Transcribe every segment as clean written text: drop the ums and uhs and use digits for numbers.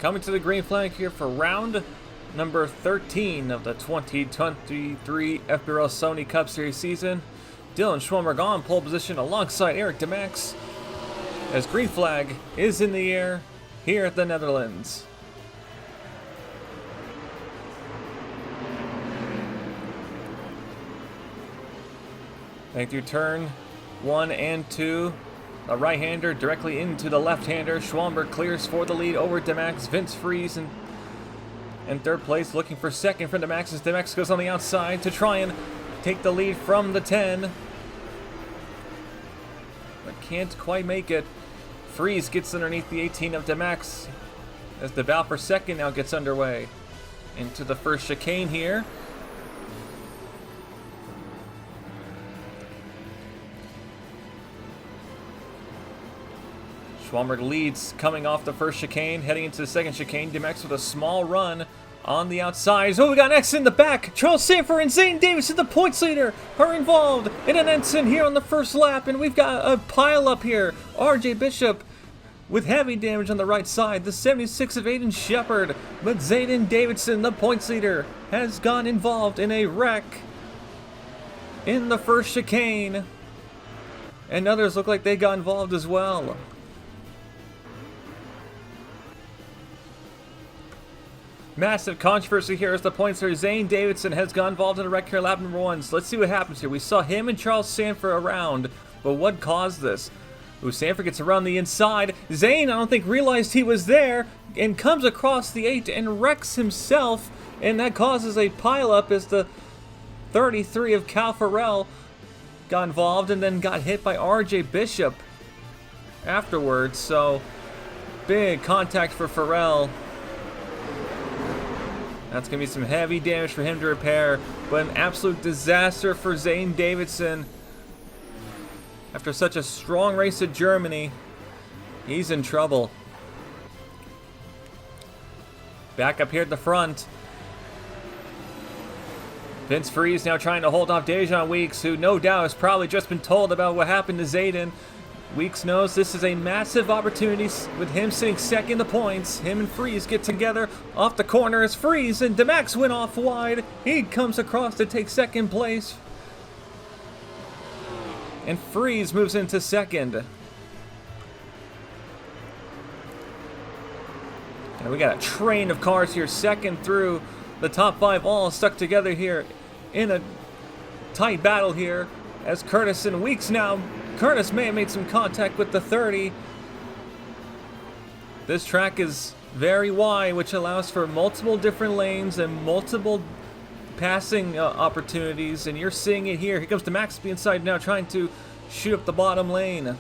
Coming to the green flag here for round number 13 of the 2023 FBRL Sony Cup Series season. Dylan Schwalmer on pole position alongside Eric DeMax as green flag is in the air here at the Netherlands. Going through turn 1 and 2. A right-hander directly into the left-hander. Schwalmer clears for the lead over DeMax. Vince Fries in third place, looking for second for DeMax as DeMax goes on the outside to try and take the lead from the 10. But can't quite make it. Fries gets underneath the 18 of DeMax as the battle for second now gets underway. Into the first chicane here. Schwalmer leads coming off the first chicane, heading into the second chicane. DeMax with a small run on the outside. Oh, we got an X in the back. Charles Sanford and Zane Davidson, the points leader, are involved in an incident here on the first lap. And we've got a pile up here. RJ Bishop with heavy damage on the right side. The 76 of Aiden Shepard. But Zayden Davidson, the points leader, has gone involved in a wreck in the first chicane. And others look like they got involved as well. Massive controversy here as the points leader Zane Davidson has got involved in a wreck here lap number 1. So let's see what happens here. We saw him and Charles Sanford around, but what caused this? Ooh, Sanford gets around the inside. Zane, I don't think, realized he was there and comes across the 8 and wrecks himself, and that causes a pileup as the 33 of Cal Farrell got involved and then got hit by RJ Bishop afterwards. So big contact for Farrell. That's going to be some heavy damage for him to repair, but an absolute disaster for Zane Davidson. After such a strong race at Germany, he's in trouble. Back up here at the front. Vince Fries now trying to hold off Dejan Weeks, who no doubt has probably just been told about what happened to Zayden. Weeks knows this is a massive opportunity with him sitting second in the points. Him and Fries get together off the corner as Fries and DeMax went off wide. He comes across to take second place. And Fries moves into second. And we got a train of cars here, second through the top 5 all stuck together here in a tight battle here as Curtis and Weeks now. Curtis may have made some contact with the 30. This track is very wide, which allows for multiple different lanes and multiple passing opportunities, and you're seeing it here. Here comes DeMax the inside now, trying to shoot up the bottom lane.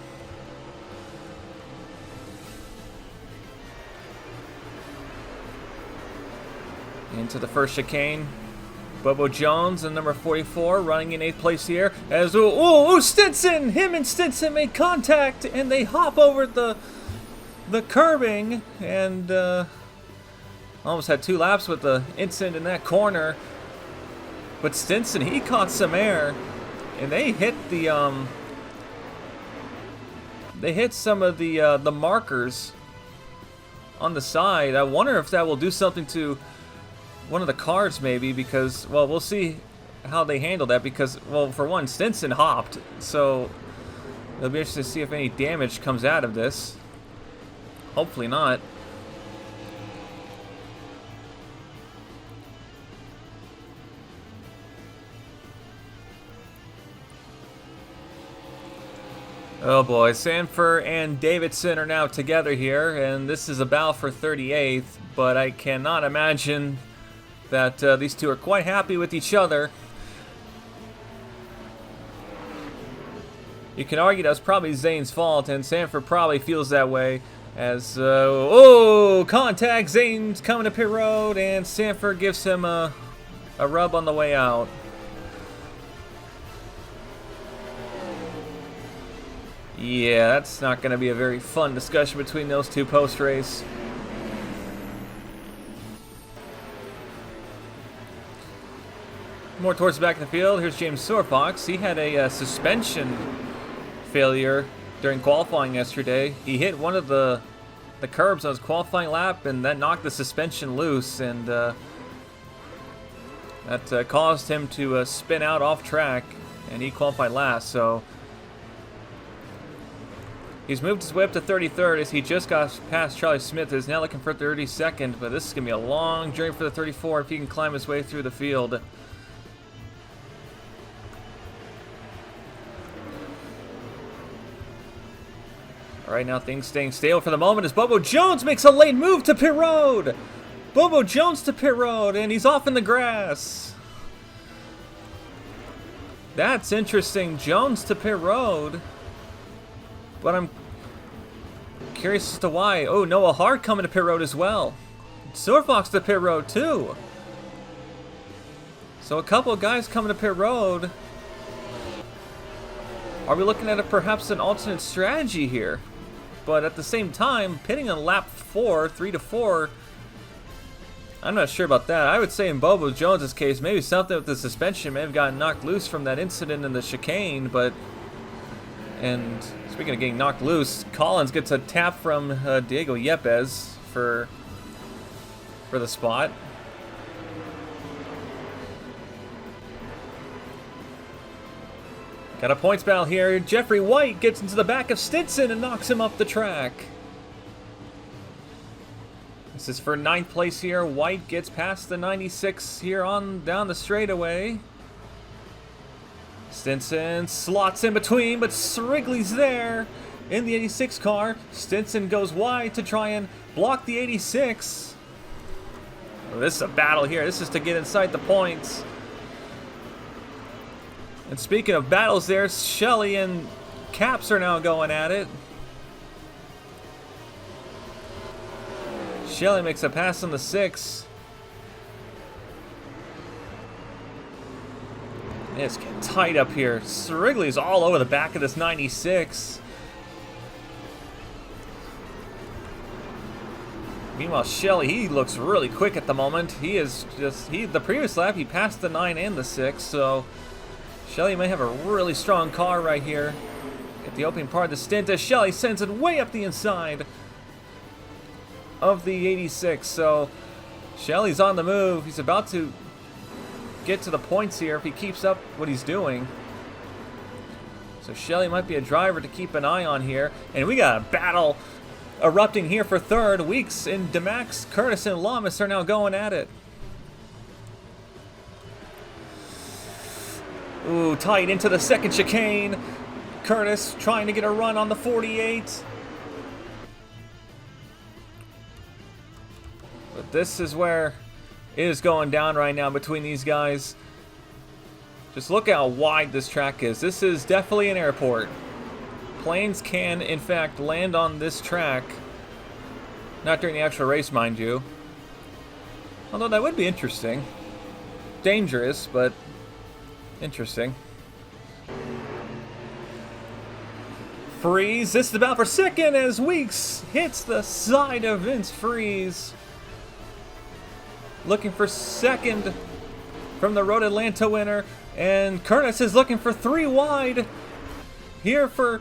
Into the first chicane. Bobo Jones and number 44 running in 8th place here as Stinson! Him and Stinson make contact and they hop over the curbing and almost had 2 laps with the incident in that corner. But Stinson, he caught some air and they hit the some of the markers on the side. I wonder if that will do something to one of the cars maybe, because, well, we'll see how they handle that because, well, for one, Stinson hopped, so it'll be interesting to see if any damage comes out of this. Hopefully not. Oh boy, Sanford and Davidson are now together here, and this is a battle for 38th, but I cannot imagine that these two are quite happy with each other. You can argue that's probably Zane's fault, and Sanford probably feels that way as, contact, Zane's coming to pit road, and Sanford gives him a rub on the way out. Yeah, that's not going to be a very fun discussion between those two post-race. More towards the back of the field, here's James Sorfox. He had a suspension failure during qualifying yesterday. He hit one of the the curbs on his qualifying lap, and that knocked the suspension loose, and that caused him to spin out off track, and he qualified last. So he's moved his way up to 33rd as he just got past Charlie Smith. Is now looking for 32nd, but this is going to be a long journey for the 34 if he can climb his way through the field. All right, now things staying stale for the moment as Bobo Jones makes a late move to pit road. Bobo Jones to pit road, and he's off in the grass. That's interesting. Jones to pit road. But I'm curious as to why. Oh, Noah Hart coming to pit road as well. Silver Fox to pit road too. So a couple of guys coming to pit road. Are we looking at perhaps an alternate strategy here? But at the same time, pitting on lap 4, 3 to 4, I'm not sure about that. I would say in Bobo Jones' case, maybe something with the suspension may have gotten knocked loose from that incident in the chicane, but... And speaking of getting knocked loose, Collins gets a tap from Diego Yepes for the spot. Got a points battle here. Jeffrey White gets into the back of Stinson and knocks him up the track. This is for 9th place here. White gets past the 96 here on down the straightaway. Stinson slots in between, but Wrigley's there in the 86 car. Stinson goes wide to try and block the 86. Well, this is a battle here. This is to get inside the points. And speaking of battles there, Shelley and Caps are now going at it. Shelley makes a pass on the 6. It's getting tight up here. Wrigley's all over the back of this 96. Meanwhile, Shelley, he looks really quick at the moment. He is just, the previous lap, he passed the 9 and the 6, so Shelley may have a really strong car right here at the opening part of the stint as Shelley sends it way up the inside of the 86. So Shelley's on the move. He's about to get to the points here if he keeps up what he's doing. So Shelley might be a driver to keep an eye on here. And we got a battle erupting here for 3rd. Weeks and DeMax, Curtis, and Lamas are now going at it. Ooh, tight into the 2nd chicane. Curtis trying to get a run on the 48. But this is where it is going down right now between these guys. Just look how wide this track is. This is definitely an airport. Planes can, in fact, land on this track. Not during the actual race, mind you. Although that would be interesting. Dangerous, but interesting. Freeze. This is the battle for 2nd as Weeks hits the side of Vince Freeze. Looking for 2nd from the Road Atlanta winner. And Curtis is looking for 3 wide here for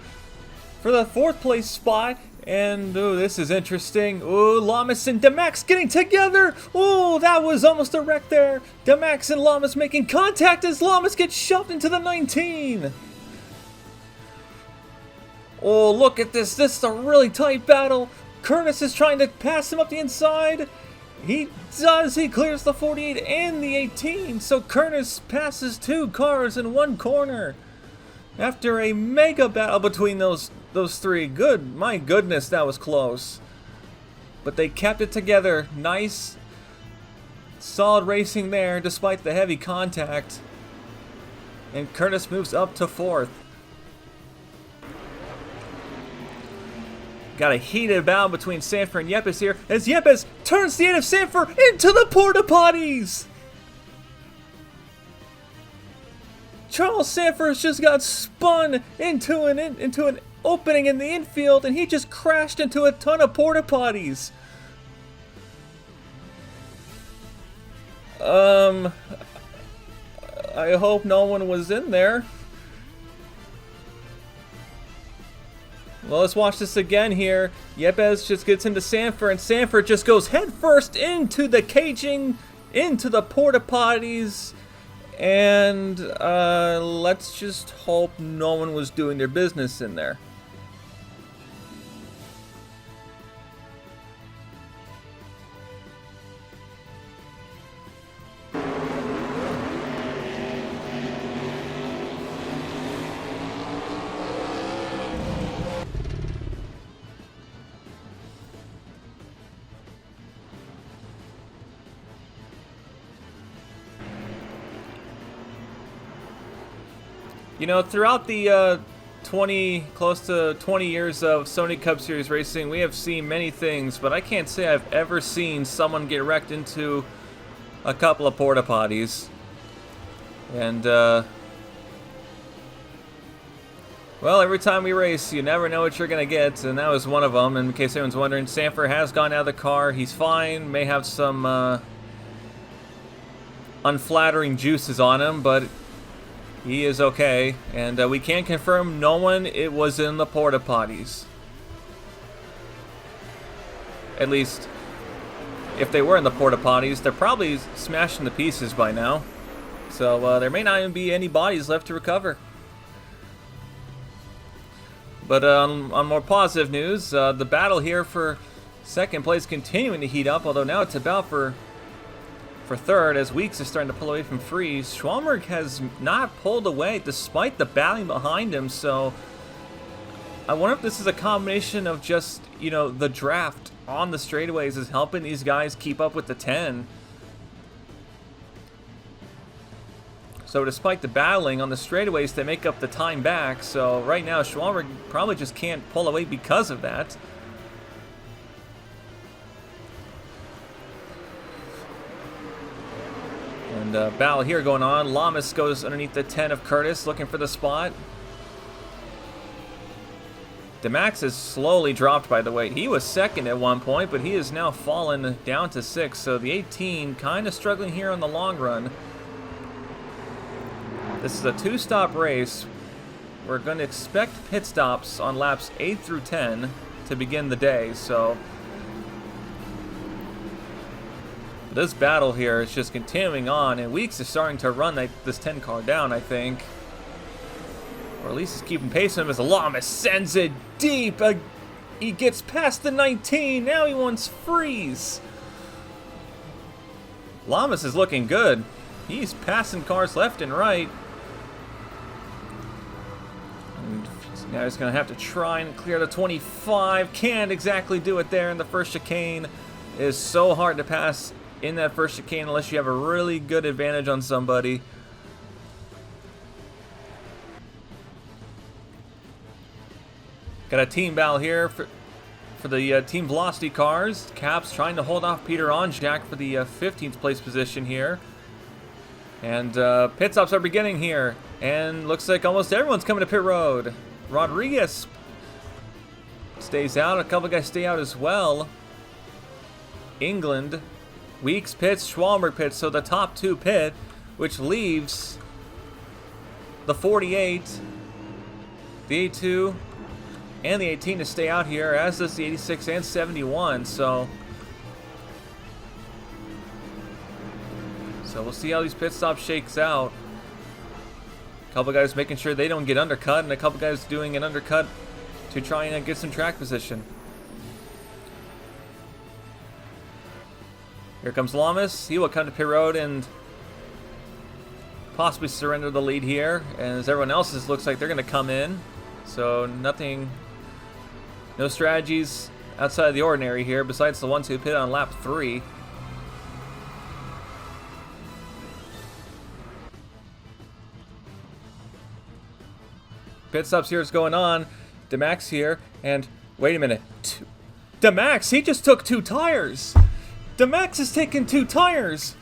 the 4th place spot. And, ooh, this is interesting. Ooh, Lamas and DeMax getting together. Ooh, that was almost a wreck there. DeMax and Lamas making contact as Lamas gets shoved into the 19. Oh, look at this. This is a really tight battle. Curtis is trying to pass him up the inside. He does. He clears the 48 and the 18. So Curtis passes 2 cars in 1 corner. After a mega battle between those 3. Good. My goodness, that was close. But they kept it together. Nice, solid racing there despite the heavy contact. And Curtis moves up to 4th. Got a heated battle between Sanford and Yepes here as Yepes turns the end of Sanford into the porta potties. Charles Sanford just got spun into an opening in the infield, and he just crashed into a ton of porta potties. I hope no one was in there. Well, let's watch this again here. Yepes just gets into Sanford, and Sanford just goes headfirst into the caging, into the porta potties, and let's just hope no one was doing their business in there. You know, throughout the close to 20 years of Sony Cup Series racing, we have seen many things, but I can't say I've ever seen someone get wrecked into a couple of porta potties. And, well, every time we race, you never know what you're going to get, and that was one of them. And in case anyone's wondering, Sanford has gone out of the car. He's fine, may have some unflattering juices on him, but he is okay, and we can confirm no one was in the porta potties. At least, if they were in the porta potties, they're probably smashing to pieces by now. So there may not even be any bodies left to recover. But on more positive news, the battle here for second place continuing to heat up, although now it's about for third, as Weeks is starting to pull away from Freeze. Schwalberg has not pulled away despite the battling behind him, so I wonder if this is a combination of just, you know, the draft on the straightaways is helping these guys keep up with the 10. So despite the battling on the straightaways, they make up the time back, so right now Schwalberg probably just can't pull away because of that. And battle here going on. Lamas goes underneath the 10 of Curtis, looking for the spot. Demax has slowly dropped, by the way. He was second at one point, but he has now fallen down to 6. So the 18 kind of struggling here on the long run. This is a 2-stop race. We're going to expect pit stops on laps 8 through 10 to begin the day. So this battle here is just continuing on, and Weeks is starting to run this 10 car down, I think. Or at least he's keeping pace with him as Lamas sends it deep. He gets past the 19. Now he wants Freeze. Lamas is looking good. He's passing cars left and right. And now he's going to have to try and clear the 25. Can't exactly do it there in the first chicane. It is so hard to pass in that first chicane unless you have a really good advantage on somebody. Got a team battle here for the Team Velocity cars. Caps trying to hold off Peter Onjak for the 15th place position here. And pit stops are beginning here. And looks like almost everyone's coming to pit road. Rodriguez stays out. A couple guys stay out as well. England. Weeks pits, Schwalberg pits, so the top 2 pit, which leaves the 48, the 82, and the 18 to stay out here, as does the 86 and 71, so we'll see how these pit stops shakes out. A couple guys making sure they don't get undercut, and a couple guys doing an undercut to try and get some track position. Here comes Lamas. He will come to pit road and possibly surrender the lead here. And as everyone else's looks like they're going to come in. So nothing, no strategies outside of the ordinary here besides the ones who pit on lap 3. Pit stops here is going on. Demax here. And wait a minute. Demax, he just took 2 tires. Demax has taken 2 tires.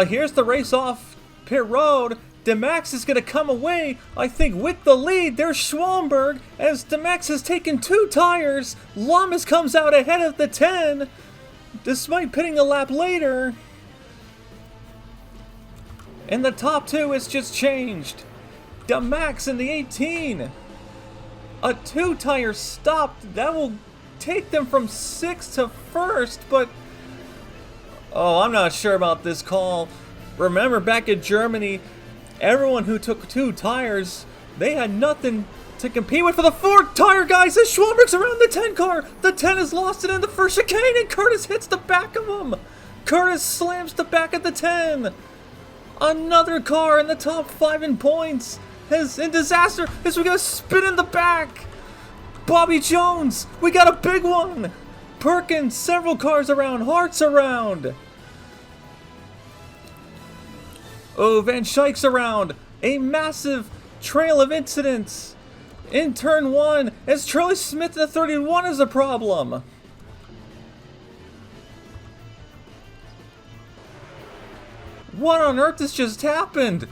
Here's the race off pit road. Demax is going to come away, I think, with the lead. There's Schwalberg as Demax has taken 2 tires. Lamas comes out ahead of the 10, despite pitting a lap later. And the top 2 has just changed. Demax in the 18. A 2-tire stop. That will take them from 6th to 1st, but oh, I'm not sure about this call. Remember, back in Germany, everyone who took 2 tires, they had nothing to compete with for the 4th tire, guys. As Schwamberg's around the 10 car. The 10 has lost it in the first chicane, and Curtis hits the back of him. Curtis slams the back of the 10. Another car in the top 5 in points is in disaster as we got a spin in the back. Bobby Jones, we got a big one. Perkins, several cars around, Hart's around. Oh, Van Schaik's around. A massive trail of incidents in turn 1 as Charlie Smith the 31 is a problem. What on earth has just happened?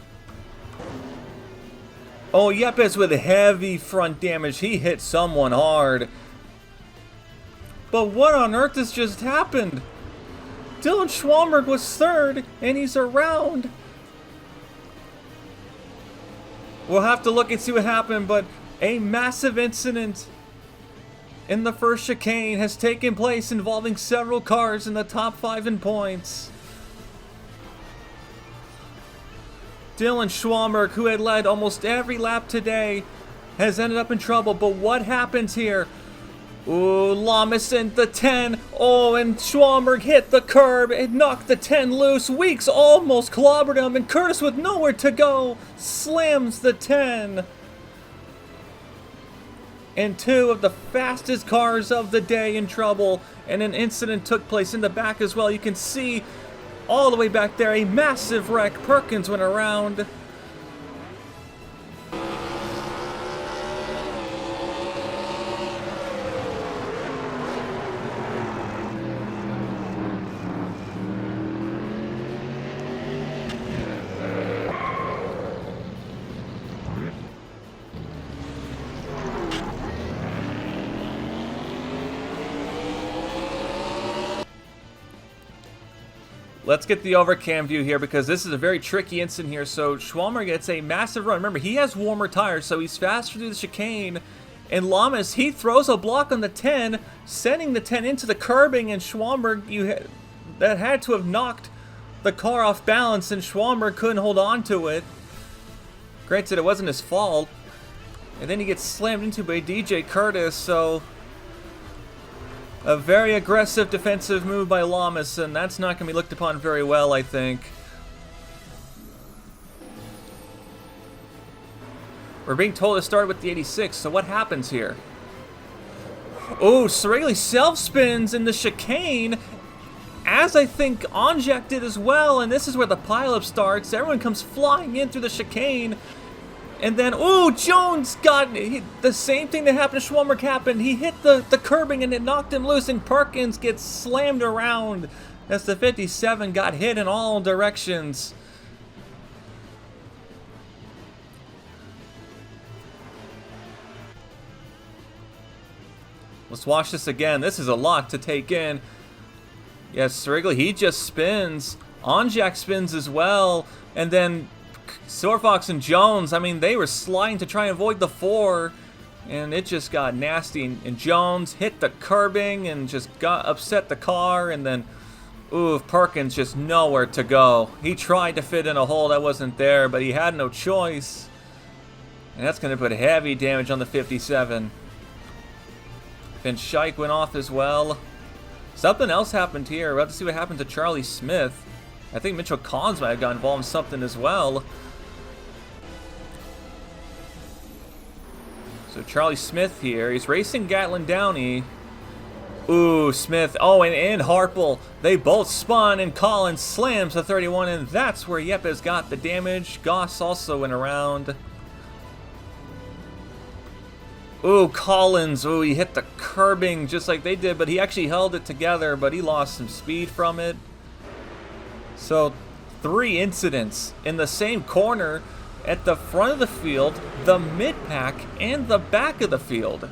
Oh, Yepes with heavy front damage. He hit someone hard. But what on earth has just happened? Dylan Schwamberg was 3rd, and he's around. We'll have to look and see what happened, but a massive incident in the first chicane has taken place involving several cars in the top 5 in points. Dylan Schwamberg, who had led almost every lap today, has ended up in trouble. But what happens here? Ooh, Lamas in the 10. Oh, and Schwamberg hit the curb. It knocked the 10 loose. Weeks almost clobbered him, and Curtis, with nowhere to go, slams the 10. And 2 of the fastest cars of the day in trouble. And an incident took place in the back as well. You can see all the way back there, a massive wreck. Perkins went around. Let's get the overcam view here because this is a very tricky incident here. So Schwamberg gets a massive run. Remember, he has warmer tires, so he's faster through the chicane. And Lamas, he throws a block on the 10, sending the 10 into the curbing, and Schwamberg, that had to have knocked the car off balance, and Schwamberg couldn't hold on to it. Granted, it wasn't his fault. And then he gets slammed into by DJ Curtis, so a very aggressive defensive move by Lamas, and that's not going to be looked upon very well, I think. We're being told to start with the 86, so what happens here? Oh, Sorelli self-spins in the chicane, as I think Onjak did as well, and this is where the pileup starts. Everyone comes flying in through the chicane. And then, oh, Jones got the same thing that happened to Schwamberg happened. He hit the curbing and it knocked him loose, and Perkins gets slammed around as the 57 got hit in all directions. Let's watch this again. This is a lot to take in. Yes, Wrigley, he just spins. Onjak spins as well. And then Silverfox and Jones, I mean, they were sliding to try and avoid the 4, and it just got nasty. And Jones hit the curbing and just upset the car, and then, ooh, Perkins just nowhere to go. He tried to fit in a hole that wasn't there, but he had no choice. And that's going to put heavy damage on the 57. Van Schaik went off as well. Something else happened here. We'll have to see what happened to Charlie Smith. I think Mitchell Collins might have got involved in something as well. So Charlie Smith here, he's racing Gatlin Downey. Ooh, Smith, oh, and Harple. They both spun, and Collins slams the 31, and that's where Yepes got the damage. Goss also went around. Ooh, Collins, ooh, he hit the curbing just like they did, but he actually held it together, but he lost some speed from it. So, 3 incidents in the same corner at the front of the field, the mid-pack, and the back of the field.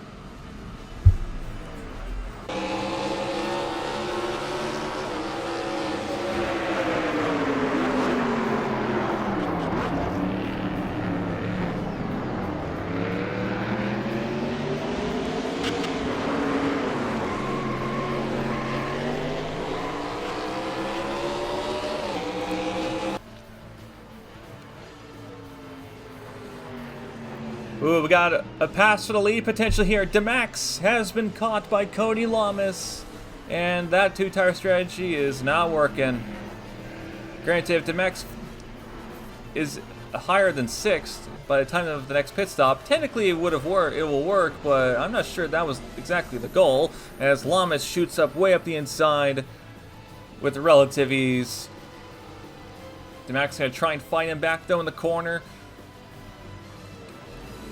Ooh, we got a pass for the lead potential here. Demax has been caught by Cody Lamas, and that two-tire strategy is not working. Granted, if Demax is higher than 6th by the time of the next pit stop, technically it would have worked. It will work, but I'm not sure that was exactly the goal, as Lamas shoots up way up the inside with relative ease. Demax going to try and fight him back, though, in the corner.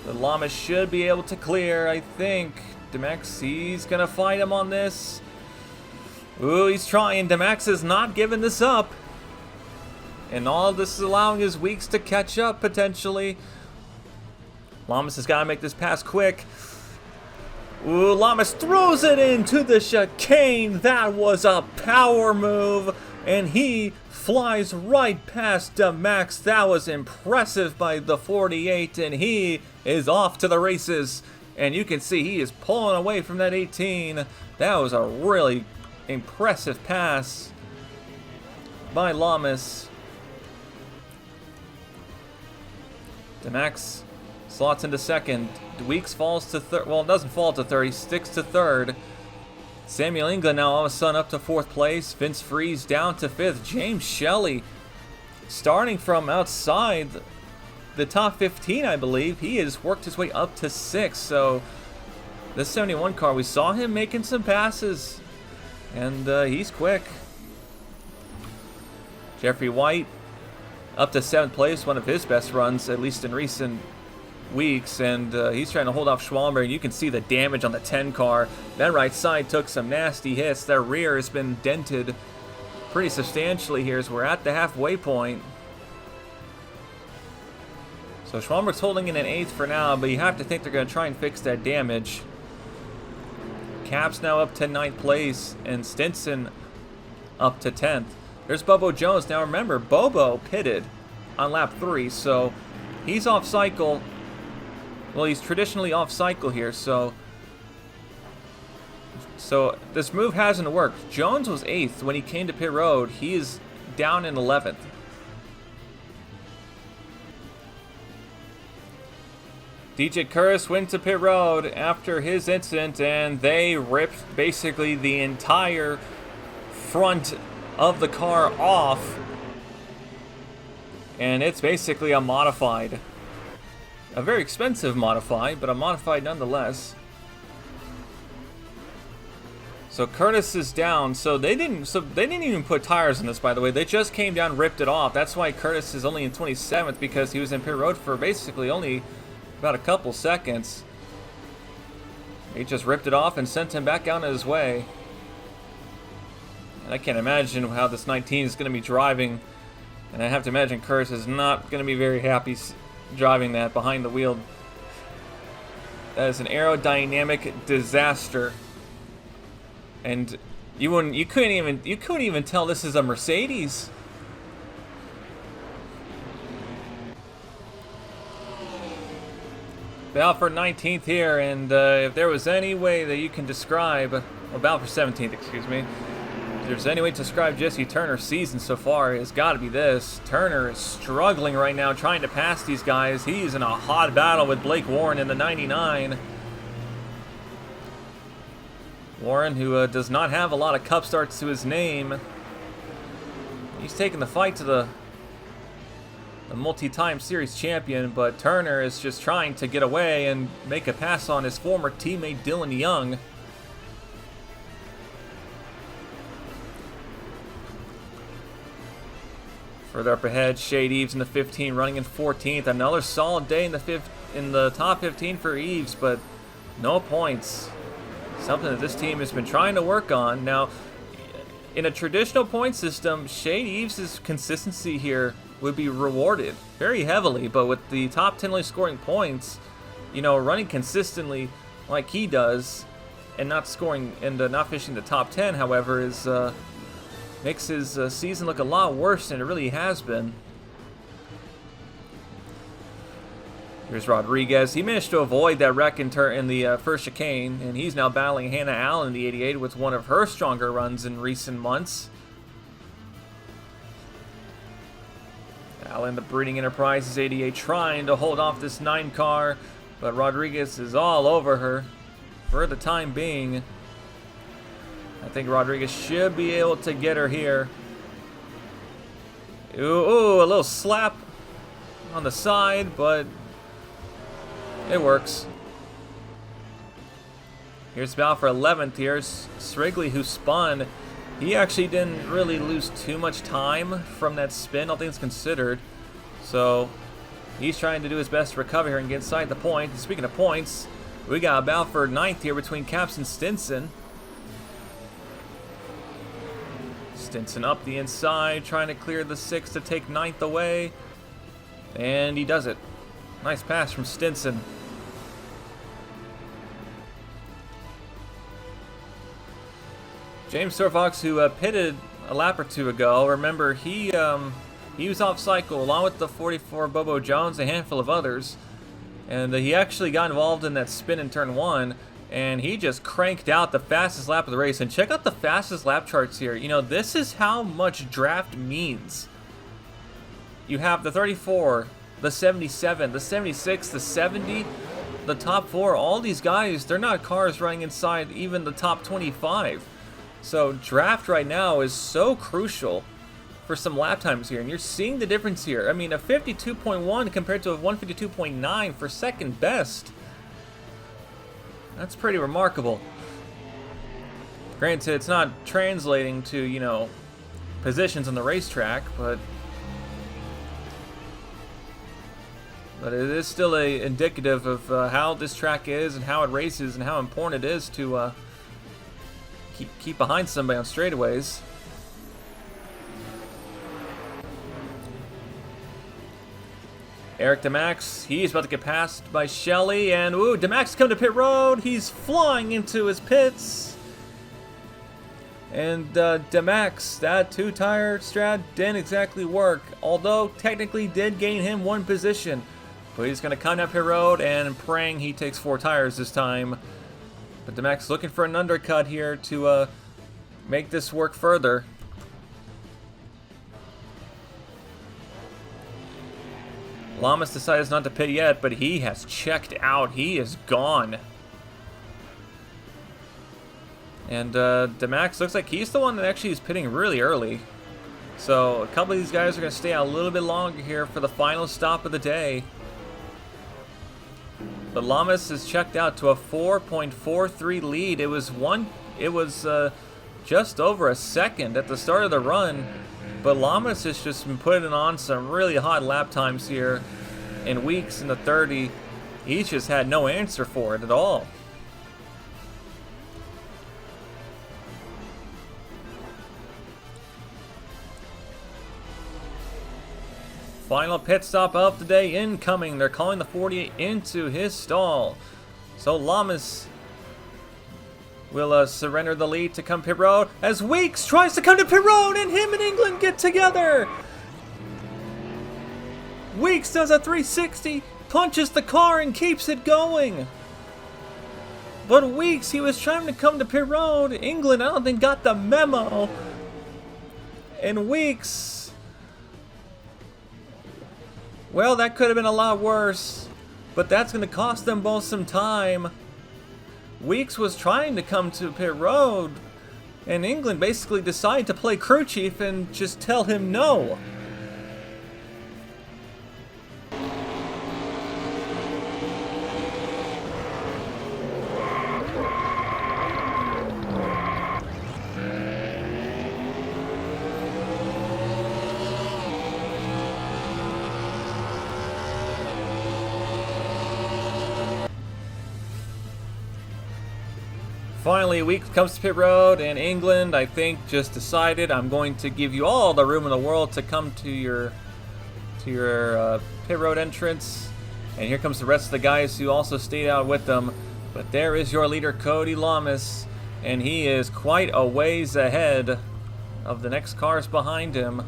The Lamas should be able to clear, I think. Demax, he's going to fight him on this. Ooh, he's trying. Demax is not giving this up. And all this is allowing his weeks to catch up, potentially. Lamas has got to make this pass quick. Ooh, Lamas throws it into the chicane. That was a power move. And he flies right past Demax. That was impressive by the 48. And he is off to the races. And you can see he is pulling away from that 18. That was a really impressive pass by Lamas. Demax slots into second. Weeks falls to third. Well, it doesn't fall to third. He sticks to third. Samuel England now all of a sudden up to 4th place. Vince Freeze down to 5th. James Shelley starting from outside the top 15, I believe. He has worked his way up to 6th. So this 71 car, we saw him making some passes. And he's quick. Jeffrey White up to 7th place, one of his best runs, at least in recent weeks, and he's trying to hold off Schwalmer, and you can see the damage on the 10 car. That right side took some nasty hits. That rear has been dented pretty substantially here as we're at the halfway point. So Schwalmer's holding in an 8th for now, but you have to think they're going to try and fix that damage. Cap's now up to 9th place, and Stinson up to 10th. There's Bobo Jones. Now remember, Bobo pitted on lap 3, so he's off cycle. Well, he's traditionally off cycle here, so this move hasn't worked. Jones was 8th when he came to pit road. He is down in 11th. DJ Curtis went to pit road after his incident, and they ripped basically the entire front of the car off, and it's basically a modified, a very expensive modified, but a modified nonetheless. So Curtis is down. So they didn't even put tires in this, by the way. They just came down, ripped it off. That's why Curtis is only in 27th, because he was in pit road for basically only about a couple seconds. They just ripped it off and sent him back on his way. I can't imagine how this 19 is going to be driving, and I have to imagine Curtis is not going to be very happy driving that behind the wheel. That is an aerodynamic disaster, and you couldn't even tell this is a Mercedes. Balfour 19th here, and if there was any way that you can describe, or Balfour 17th, excuse me. If there's any way to describe Jesse Turner's season so far, it's got to be this. Turner is struggling right now trying to pass these guys. He's in a hot battle with Blake Warren in the 99. Warren, who does not have a lot of cup starts to his name. He's taking the fight to the multi-time series champion, but Turner is just trying to get away and make a pass on his former teammate Dylan Young. Further up ahead, Shade Eves in the 15, running in 14th. Another solid day in the top 15 for Eves, but no points. Something that this team has been trying to work on. Now, in a traditional point system, Shade Eves' consistency here would be rewarded very heavily, but with the top 10 only scoring points, you know, running consistently like he does and not scoring and not finishing the top 10, however, is makes his season look a lot worse than it really has been. Here's Rodriguez. He managed to avoid that wreck in the first chicane, and he's now battling Hannah Allen in the 88 with one of her stronger runs in recent months. Allen, the Breeding Enterprises 88, trying to hold off this 9 car. But Rodriguez is all over her for the time being. I think Rodriguez should be able to get her here. Ooh, a little slap on the side, but it works. Here's battle for 11th here. Srigley, who spun, he actually didn't really lose too much time from that spin, all things considered. So he's trying to do his best to recover here and get inside the point. And speaking of points, we got a battle for 9th here between Caps and Stinson. Stinson up the inside, trying to clear the 6 to take 9th away. And he does it. Nice pass from Stinson. James Storfox, who pitted a lap or two ago, remember he was off cycle along with the 44 Bobo Jones, a handful of others, and he actually got involved in that spin in turn 1, and he just cranked out the fastest lap of the race. And check out the fastest lap charts here. You know, this is how much draft means. You have the 34, the 77, the 76, the 70, the top 4. All these guys, they're not cars running inside even the top 25. So draft right now is so crucial for some lap times here, and you're seeing the difference here. I mean, a 52.1 compared to a 152.9 for second best. That's pretty remarkable. Granted, it's not translating to, you know, positions on the racetrack, but it is still indicative of how this track is and how it races and how important it is to keep behind somebody on straightaways. Eric DeMax, he's about to get passed by Shelley, and ooh, DeMax come to pit road. He's flying into his pits. And DeMax, that 2-tire strat didn't exactly work, although technically did gain him 1 position. But he's going to come down pit road and praying he takes 4 tires this time. But DeMax looking for an undercut here to make this work further. Lamas decides not to pit yet, but he has checked out. He is gone. And DeMax looks like he's the one that actually is pitting really early. So a couple of these guys are going to stay out a little bit longer here for the final stop of the day. But Lamas is checked out to a 4.43 lead. It was just over a second at the start of the run. But Lamas has just been putting on some really hot lap times here. In Weeks in the 30, he's just had no answer for it at all. Final pit stop of the day incoming. They're calling the 48 into his stall. So Lamas will surrender the lead to come pit road as Weeks tries to come to pit road, and him and England get together. Weeks does a 360, punches the car and keeps it going. But Weeks, he was trying to come to pit road. England, I don't think, got the memo. And Weeks, well, that could have been a lot worse, but that's going to cost them both some time. Weeks was trying to come to pit road, and England basically decided to play crew chief and just tell him no. Finally, Weeks comes to pit road, and England, I think, just decided, I'm going to give you all the room in the world to come to your pit road entrance. And here comes the rest of the guys who also stayed out with them. But there is your leader, Cody Lamas, and he is quite a ways ahead of the next cars behind him.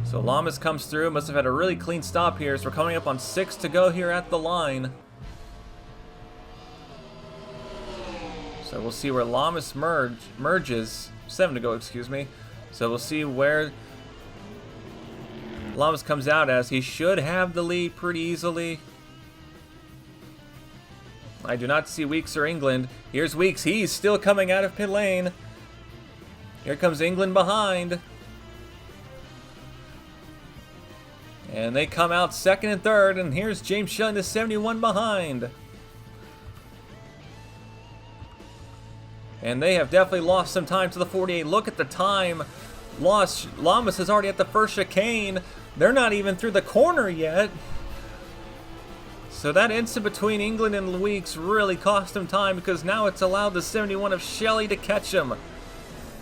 So Lamas comes through, must have had a really clean stop here, so we're coming up on 6 to go here at the line. So we'll see where Lamas merges. 7 to go, excuse me. So we'll see where Lamas comes out as he should have the lead pretty easily. I do not see Weeks or England. Here's Weeks. He's still coming out of pit lane. Here comes England behind. And they come out second and third. And here's James Shelley, the 71 behind. And they have definitely lost some time to the 48. Look at the time lost. Lamas is already at the first chicane. They're not even through the corner yet. So that instant between England and Weeks really cost him time, because now it's allowed the 71 of Shelley to catch him.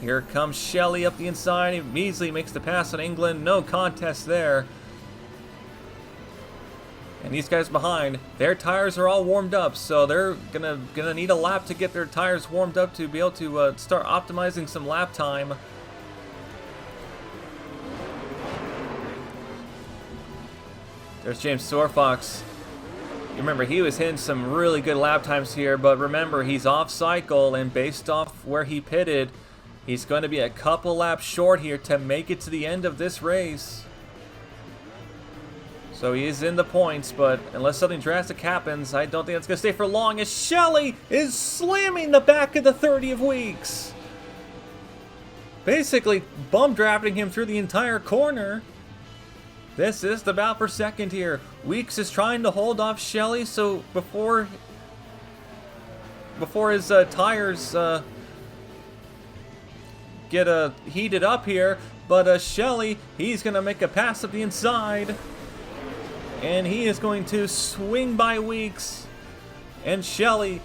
Here comes Shelley up the inside. He measly makes the pass on England. No contest there. And these guys behind, their tires are all warmed up, so they're gonna need a lap to get their tires warmed up to be able to start optimizing some lap time. There's James Sorfox. You remember, he was hitting some really good lap times here, but remember, he's off cycle, and based off where he pitted, he's going to be a couple laps short here to make it to the end of this race. So he is in the points, but unless something drastic happens, I don't think that's going to stay for long, as Shelley is slamming the back of the 30 of Weeks. Basically bum drafting him through the entire corner. This is the battle for second here. Weeks is trying to hold off Shelley, so before his tires get heated up here. But Shelley, he's going to make a pass up the inside. And he is going to swing by Weeks. And Shelley,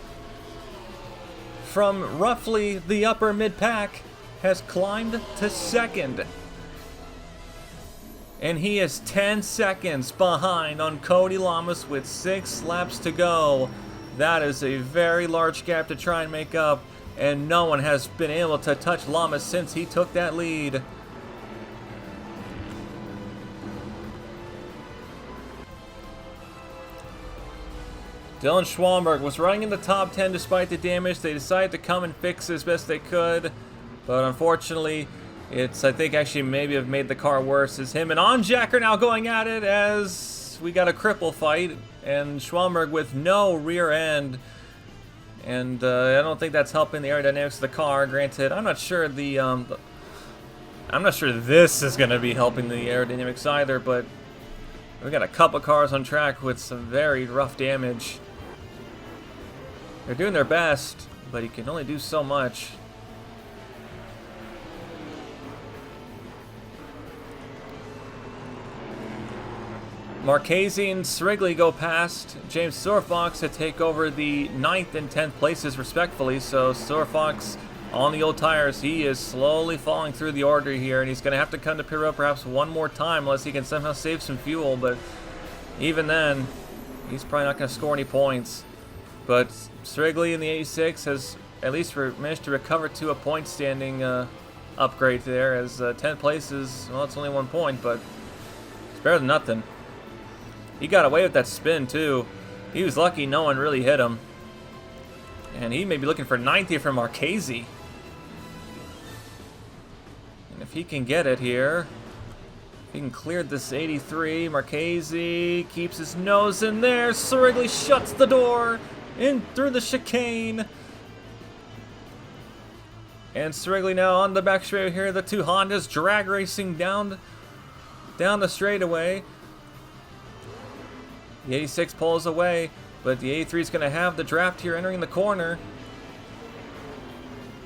from roughly the upper mid-pack, has climbed to second. And he is 10 seconds behind on Cody Lamas with 6 laps to go. That is a very large gap to try and make up. And no one has been able to touch Lamas since he took that lead. Dylan Schwalmberg was running in the top 10 despite the damage. They decided to come and fix it as best they could. But unfortunately, I think actually maybe have made the car worse, as him and Onjack are now going at it, as we got a cripple fight, and Schwalmberg with no rear end. And I don't think that's helping the aerodynamics of the car. Granted, I'm not sure this is going to be helping the aerodynamics either, but we got a couple cars on track with some very rough damage. They're doing their best, but you can only do so much. Marchese and Srigley go past James Sorfox to take over the 9th and 10th places respectfully. So Sorfox on the old tires, he is slowly falling through the order here, and he's going to have to come to pit road perhaps one more time unless he can somehow save some fuel. But even then, he's probably not going to score any points. But Srigley in the 86 has at least managed to recover to a point standing upgrade there, as 10 places, well, it's only 1 point, but it's better than nothing. He got away with that spin, too. He was lucky no one really hit him. And he may be looking for 9th here from Marchese. And if he can get it here, if he can clear this 83, Marchese keeps his nose in there. Srigley shuts the door in through the chicane. And Srigley now on the back straightaway here. The two Hondas drag racing down the straightaway. The 86 pulls away, but the 83 is going to have the draft here entering the corner.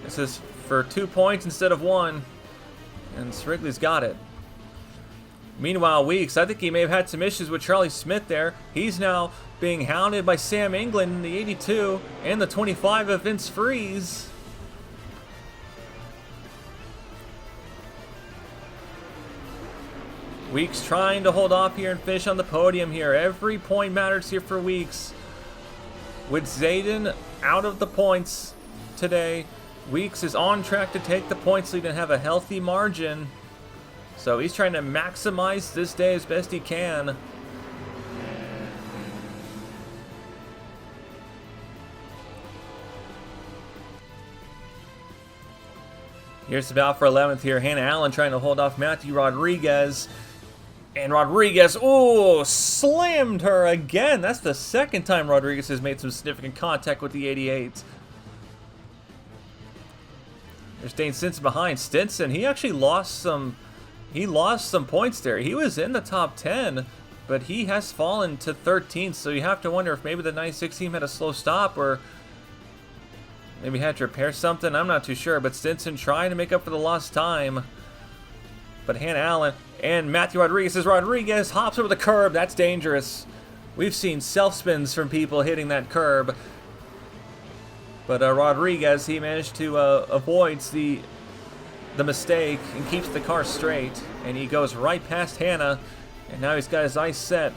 This is for 2 points instead of 1, and Srigley's got it. Meanwhile, Weeks, I think he may have had some issues with Charlie Smith there. He's now being hounded by Sam England in the 82 and the 25 of Vince Freeze. Weeks trying to hold off here and finish on the podium here. Every point matters here for Weeks. With Zayden out of the points today, Weeks is on track to take the points lead and have a healthy margin. So he's trying to maximize this day as best he can. Here's the battle for 11th here. Hannah Allen trying to hold off Matthew Rodriguez. And Rodriguez, oh, slammed her again. That's the second time Rodriguez has made some significant contact with the 88. There's Dane Stinson behind. Stinson, he actually lost some points there. He was in the top 10, but he has fallen to 13th, so you have to wonder if maybe the 96 team had a slow stop or maybe had to repair something. I'm not too sure, but Stinson trying to make up for the lost time. But Hannah Allen and Matthew Rodriguez as Rodriguez hops over the curb. That's dangerous. We've seen self-spins from people hitting that curb. But Rodriguez, he managed to avoid the mistake and keeps the car straight. And he goes right past Hannah. And now he's got his eyes set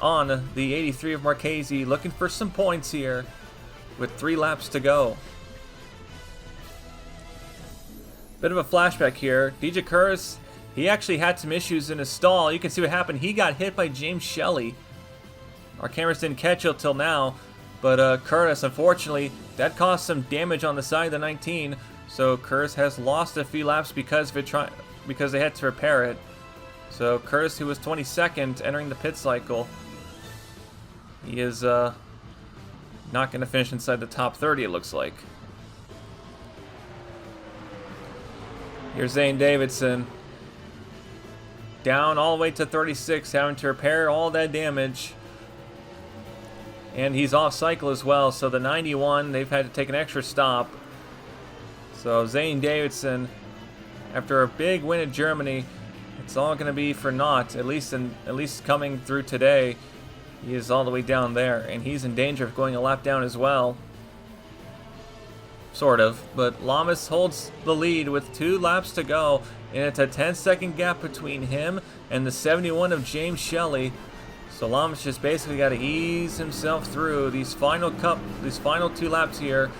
on the 83 of Marchese, looking for some points here with 3 laps to go. Bit of a flashback here. DJ Curtis, he actually had some issues in his stall. You can see what happened. He got hit by James Shelley. Our cameras didn't catch it till now, but Curtis, unfortunately, that caused some damage on the side of the 19. So Curtis has lost a few laps because they had to repair it. So Curtis, who was 22nd entering the pit cycle, he is not going to finish inside the top 30, it looks like. Here's Zane Davidson. Down all the way to 36, having to repair all that damage. And he's off cycle as well, so the 91, they've had to take an extra stop. So Zane Davidson, after a big win in Germany, it's all going to be for naught, at least coming through today. He is all the way down there, and he's in danger of going a lap down as well. Sort of, but Lamas holds the lead with 2 laps to go, and it's a 10-second gap between him and the 71 of James Shelley. So Lamas just basically got to ease himself through these final 2 laps here.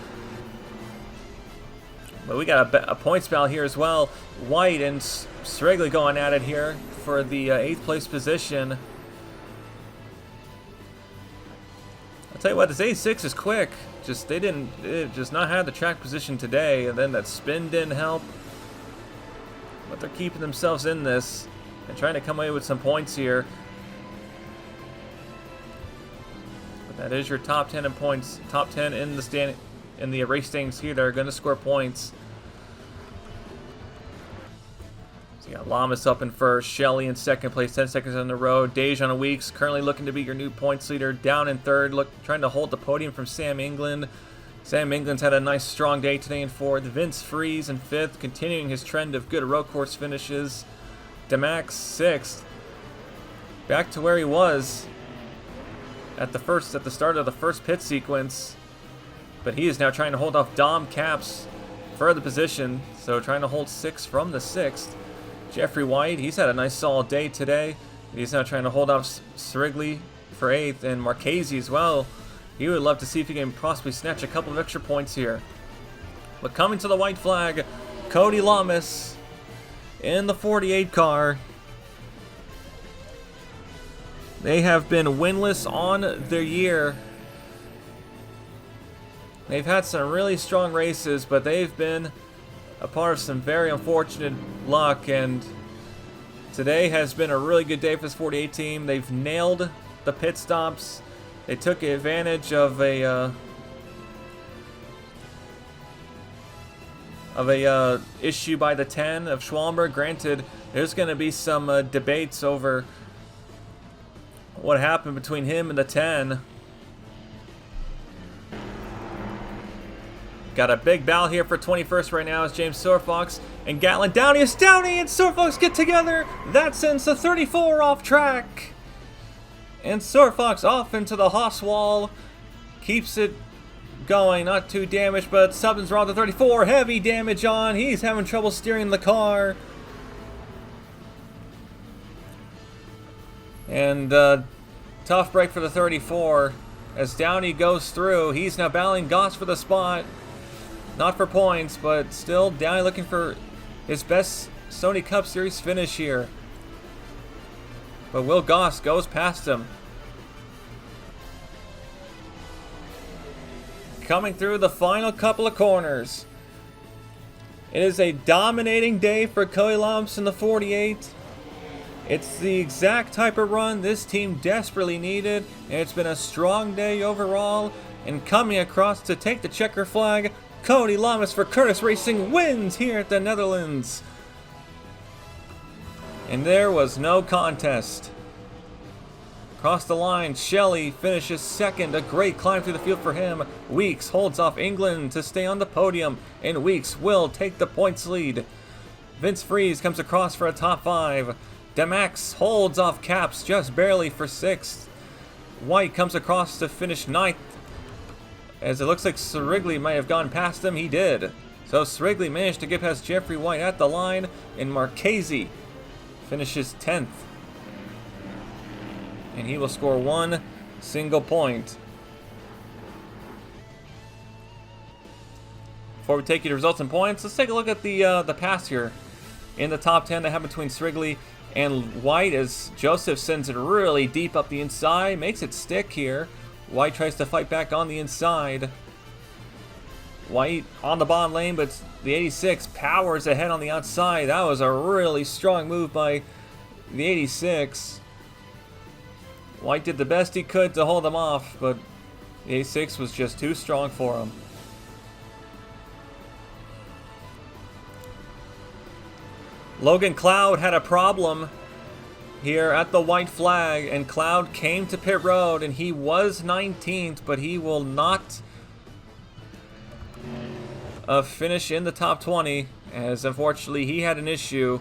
But we got a points battle here as well. White and Srigley going at it here for the 8th place position. I'll tell you what, this 86 is quick. They just not have the track position today, and then that spin didn't help. But they're keeping themselves in this and trying to come away with some points here. But that is your top 10 in points, top 10 in the race standings here that are going to score points. So you got Lamas up in first, Shelley in second place, 10 seconds on the road. Dejan Weeks currently looking to be your new points leader, down in third, trying to hold the podium from Sam England. Sam England's had a nice strong day today in fourth. Vince Freeze in fifth, continuing his trend of good road course finishes. Demax sixth, back to where he was at the start of the first pit sequence. But he is now trying to hold off Dom Capps for the position, so trying to hold 6th from the 6th. Jeffrey White, he's had a nice solid day today. He's now trying to hold off Srigley for 8th, and Marchese as well. He would love to see if he can possibly snatch a couple of extra points here. But coming to the white flag, Cody Lamas in the 48 car. They have been winless on their year. They've had some really strong races, but they've been a part of some very unfortunate luck, and today has been a really good day for this 48 team. They've nailed the pit stops. They took advantage of a issue by the 10 of Schwallenberg. Granted, there's going to be some debates over what happened between him and the 10. Got a big battle here for 21st right now as James Sorfox and Gatlin Downey and Sorfox get together. That sends the 34 off track. And Sorfox off into the Haas wall. Keeps it going, not too damaged, but something's wrong with the 34. Heavy damage on. He's having trouble steering the car. And tough break for the 34. As Downey goes through, he's now battling Goss for the spot. Not for points, but still Downey looking for his best Sony Cup Series finish here. But Will Goss goes past him. Coming through the final couple of corners. It is a dominating day for Cody Lamas in the 48. It's the exact type of run this team desperately needed, and it's been a strong day overall. And coming across to take the checker flag, Cody Lamas for Curtis Racing wins here at the Netherlands. And there was no contest. Across the line, Shelley finishes second. A great climb through the field for him. Weeks holds off England to stay on the podium, and Weeks will take the points lead. Vince Freeze comes across for a top 5. Demax holds off Caps just barely for 6th. White comes across to finish 9th. As it looks like Srigley might have gone past him, he did. So Srigley managed to get past Jeffrey White at the line, and Marchese finishes 10th. And he will score 1 single point. Before we take you to results and points, let's take a look at the pass here in the top 10 that happened between Srigley and White, as Joseph sends it really deep up the inside, makes it stick here. White tries to fight back on the inside. White on the bottom lane, but the 86 powers ahead on the outside. That was a really strong move by the 86. White did the best he could to hold him off, but the 86 was just too strong for him. Logan Cloud had a problem here at the white flag, and Cloud came to pit road, and he was 19th, but he will not finish in the top 20, as unfortunately he had an issue,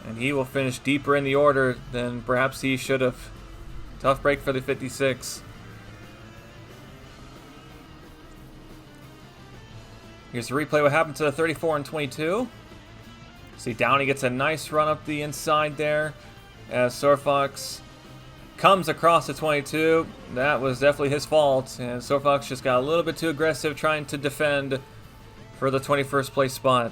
and he will finish deeper in the order than perhaps he should have. Tough break for the 56. Here's a replay what happened to the 34 and 22. See, Downey gets a nice run up the inside there as Sorfox comes across the 22. That was definitely his fault, and Sorfox just got a little bit too aggressive trying to defend for the 21st place spot.